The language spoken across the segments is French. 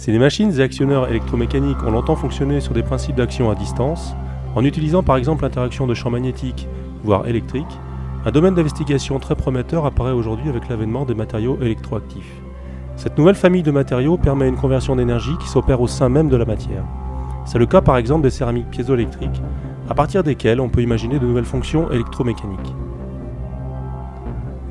Ces machines et actionneurs électromécaniques ont longtemps fonctionné sur des principes d'action à distance, en utilisant par exemple l'interaction de champs magnétiques, voire électriques. Un domaine d'investigation très prometteur apparaît aujourd'hui avec l'avènement des matériaux électroactifs. Cette nouvelle famille de matériaux permet une conversion d'énergie qui s'opère au sein même de la matière. C'est le cas par exemple des céramiques piézoélectriques, à partir desquelles on peut imaginer de nouvelles fonctions électromécaniques.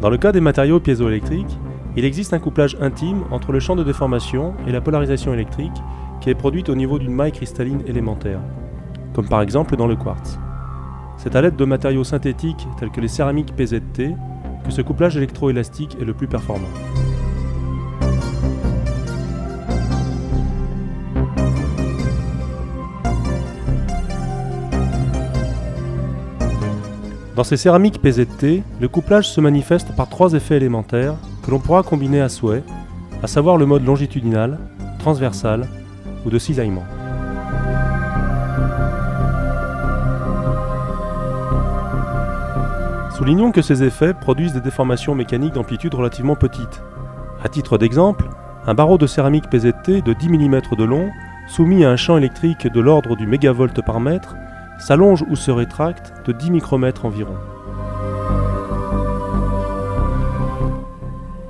Dans le cas des matériaux piézoélectriques, il existe un couplage intime entre le champ de déformation et la polarisation électrique qui est produite au niveau d'une maille cristalline élémentaire, comme par exemple dans le quartz. C'est à l'aide de matériaux synthétiques tels que les céramiques PZT que ce couplage électroélastique est le plus performant. Dans ces céramiques PZT, le couplage se manifeste par trois effets élémentaires que l'on pourra combiner à souhait, à savoir le mode longitudinal, transversal ou de cisaillement. Soulignons que ces effets produisent des déformations mécaniques d'amplitude relativement petites. À titre d'exemple, un barreau de céramique PZT de 10 mm de long, soumis à un champ électrique de l'ordre du mégavolt par mètre, s'allonge ou se rétracte de 10 micromètres environ.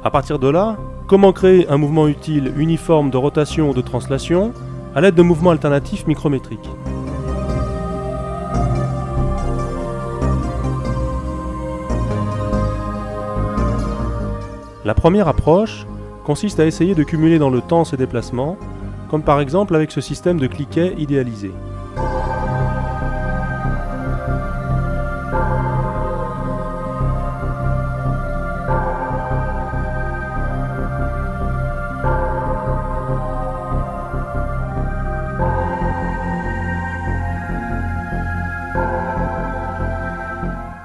À partir de là, comment créer un mouvement utile uniforme de rotation ou de translation à l'aide de mouvements alternatifs micrométriques? La première approche consiste à essayer de cumuler dans le temps ces déplacements, comme par exemple avec ce système de cliquet idéalisé.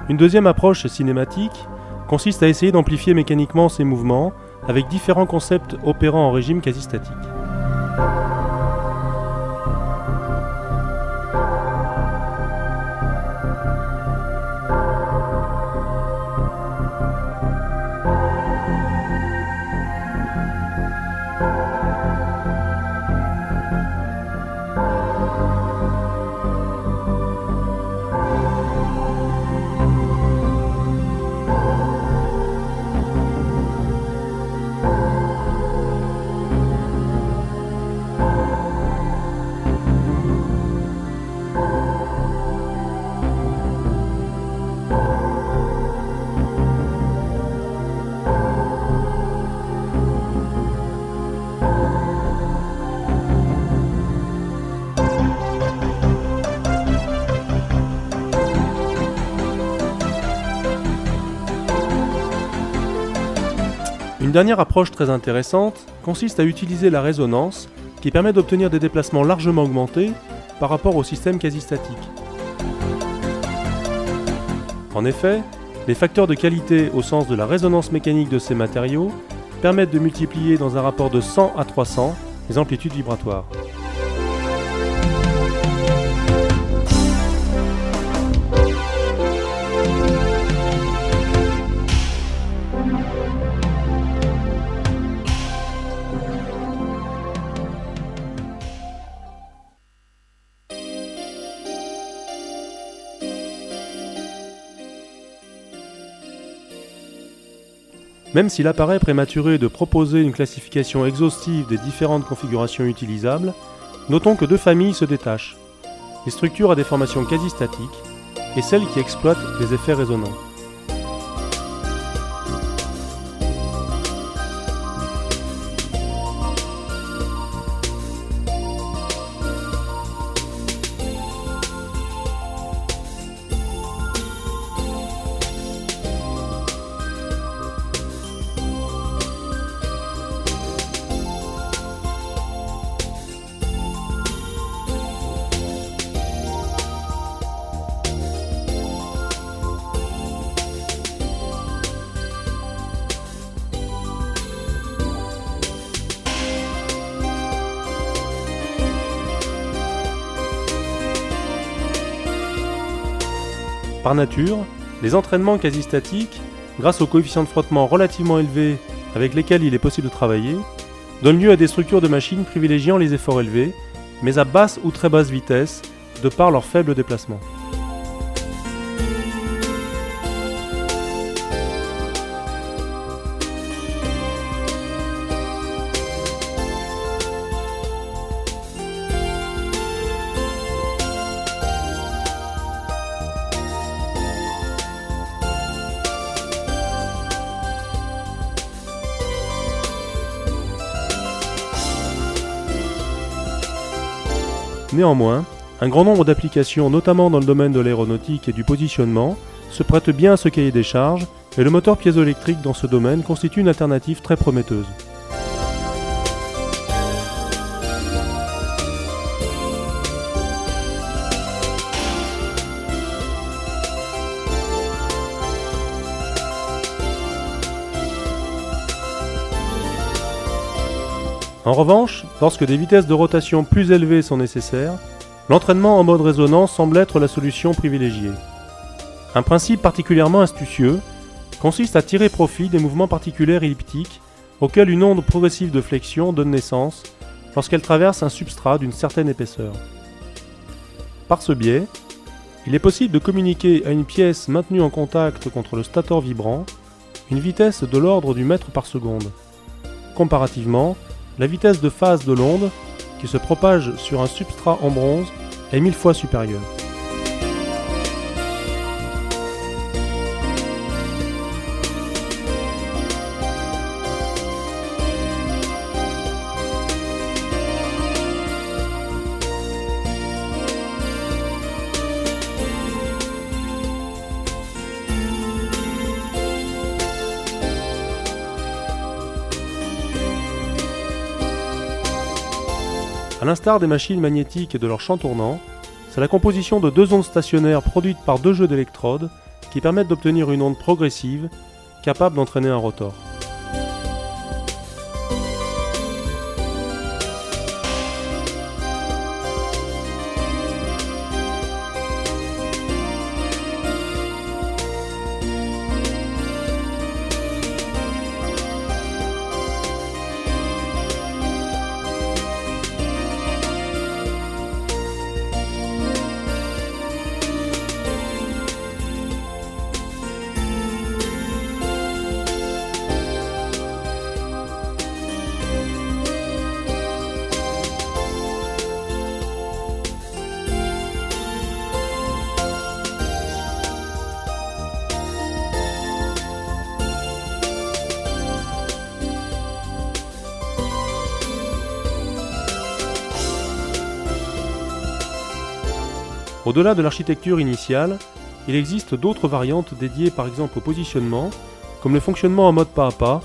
Une deuxième approche cinématique consiste à essayer d'amplifier mécaniquement ces mouvements avec différents concepts opérant en régime quasi-statique. Une dernière approche très intéressante consiste à utiliser la résonance qui permet d'obtenir des déplacements largement augmentés par rapport au système quasi-statique. En effet, les facteurs de qualité au sens de la résonance mécanique de ces matériaux permettent de multiplier dans un rapport de 100 à 300 les amplitudes vibratoires. Même s'il apparaît prématuré de proposer une classification exhaustive des différentes configurations utilisables, notons que deux familles se détachent, les structures à déformation quasi-statique et celles qui exploitent les effets résonants. Par nature, les entraînements quasi-statiques, grâce aux coefficients de frottement relativement élevés avec lesquels il est possible de travailler, donne lieu à des structures de machines privilégiant les efforts élevés, mais à basse ou très basse vitesse, de par leur faible déplacement. Néanmoins, un grand nombre d'applications, notamment dans le domaine de l'aéronautique et du positionnement, se prêtent bien à ce cahier des charges, et le moteur piézoélectrique dans ce domaine constitue une alternative très prometteuse. En revanche, lorsque des vitesses de rotation plus élevées sont nécessaires, l'entraînement en mode résonance semble être la solution privilégiée. Un principe particulièrement astucieux consiste à tirer profit des mouvements particulaires elliptiques auxquels une onde progressive de flexion donne naissance lorsqu'elle traverse un substrat d'une certaine épaisseur. Par ce biais, il est possible de communiquer à une pièce maintenue en contact contre le stator vibrant une vitesse de l'ordre du mètre par seconde. Comparativement, la vitesse de phase de l'onde, qui se propage sur un substrat en bronze, est 1000 fois supérieure. A l'instar des machines magnétiques et de leurs champs tournants, c'est la composition de deux ondes stationnaires produites par deux jeux d'électrodes qui permettent d'obtenir une onde progressive capable d'entraîner un rotor. Au-delà de l'architecture initiale, il existe d'autres variantes dédiées par exemple au positionnement, comme le fonctionnement en mode pas à pas,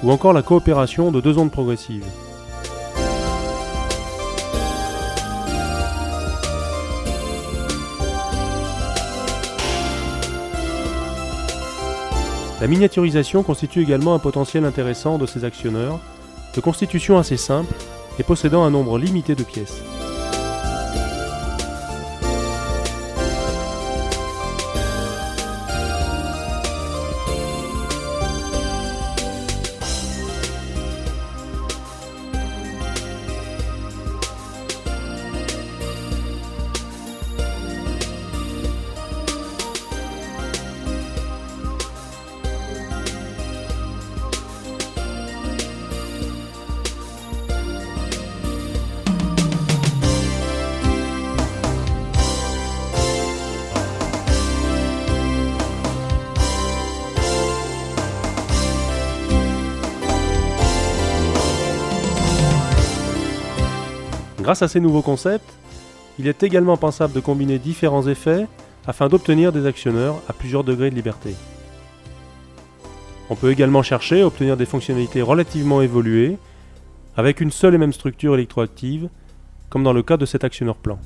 ou encore la coopération de deux ondes progressives. La miniaturisation constitue également un potentiel intéressant de ces actionneurs, de constitution assez simple et possédant un nombre limité de pièces. Grâce à ces nouveaux concepts, il est également pensable de combiner différents effets afin d'obtenir des actionneurs à plusieurs degrés de liberté. On peut également chercher à obtenir des fonctionnalités relativement évoluées avec une seule et même structure électroactive, comme dans le cas de cet actionneur plan.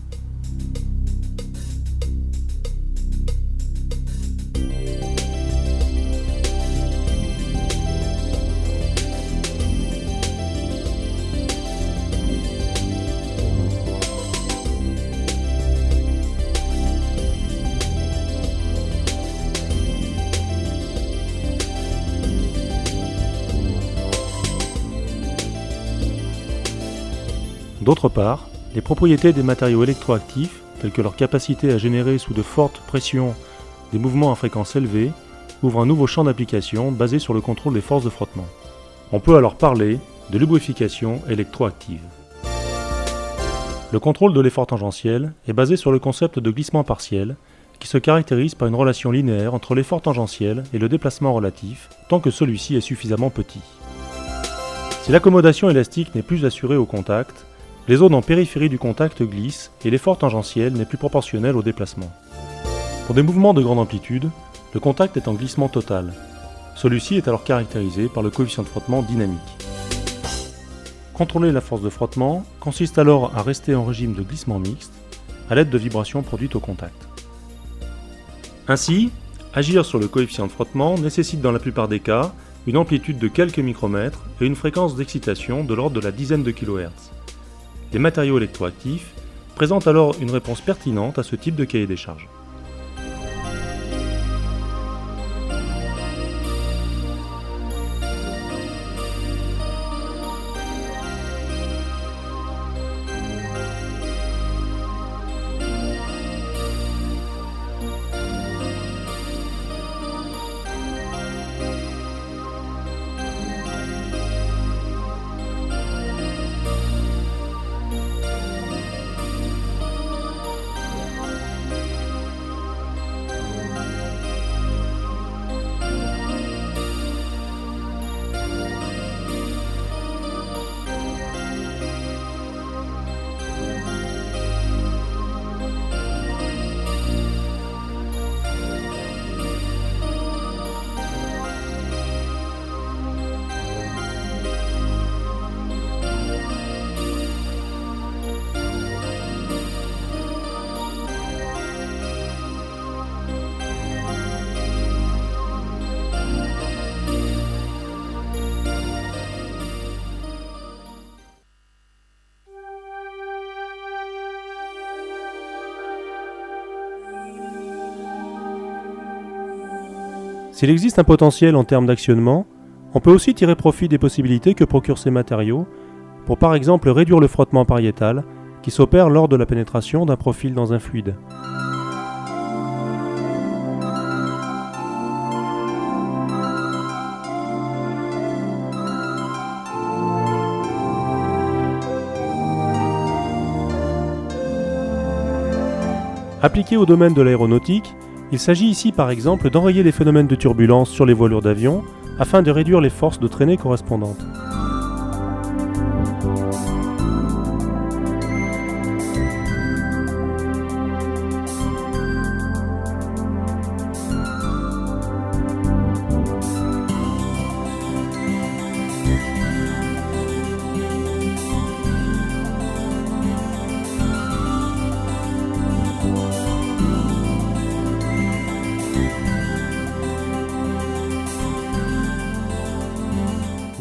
D'autre part, les propriétés des matériaux électroactifs, telles que leur capacité à générer sous de fortes pressions des mouvements à fréquence élevée, ouvrent un nouveau champ d'application basé sur le contrôle des forces de frottement. On peut alors parler de lubrification électroactive. Le contrôle de l'effort tangentiel est basé sur le concept de glissement partiel, qui se caractérise par une relation linéaire entre l'effort tangentiel et le déplacement relatif, tant que celui-ci est suffisamment petit. Si l'accommodation élastique n'est plus assurée au contact, les zones en périphérie du contact glissent et l'effort tangentiel n'est plus proportionnel au déplacement. Pour des mouvements de grande amplitude, le contact est en glissement total. Celui-ci est alors caractérisé par le coefficient de frottement dynamique. Contrôler la force de frottement consiste alors à rester en régime de glissement mixte à l'aide de vibrations produites au contact. Ainsi, agir sur le coefficient de frottement nécessite dans la plupart des cas une amplitude de quelques micromètres et une fréquence d'excitation de l'ordre de la dizaine de kHz. Les matériaux électroactifs présentent alors une réponse pertinente à ce type de cahier des charges. S'il existe un potentiel en termes d'actionnement, on peut aussi tirer profit des possibilités que procurent ces matériaux pour par exemple réduire le frottement pariétal qui s'opère lors de la pénétration d'un profil dans un fluide. Appliqué au domaine de l'aéronautique, il s'agit ici par exemple d'enrayer les phénomènes de turbulence sur les voilures d'avion afin de réduire les forces de traînée correspondantes.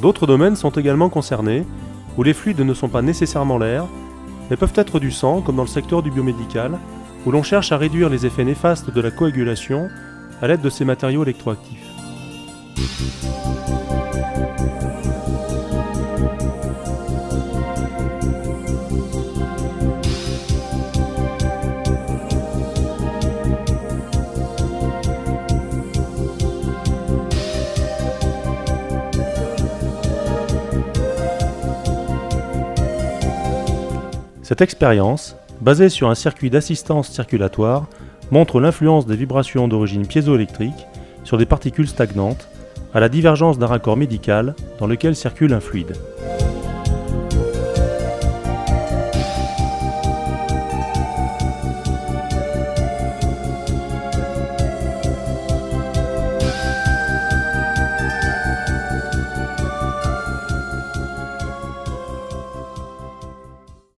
D'autres domaines sont également concernés, où les fluides ne sont pas nécessairement l'air, mais peuvent être du sang, comme dans le secteur du biomédical, où l'on cherche à réduire les effets néfastes de la coagulation à l'aide de ces matériaux électroactifs. Cette expérience, basée sur un circuit d'assistance circulatoire, montre l'influence des vibrations d'origine piézoélectrique sur des particules stagnantes, à la divergence d'un raccord médical dans lequel circule un fluide.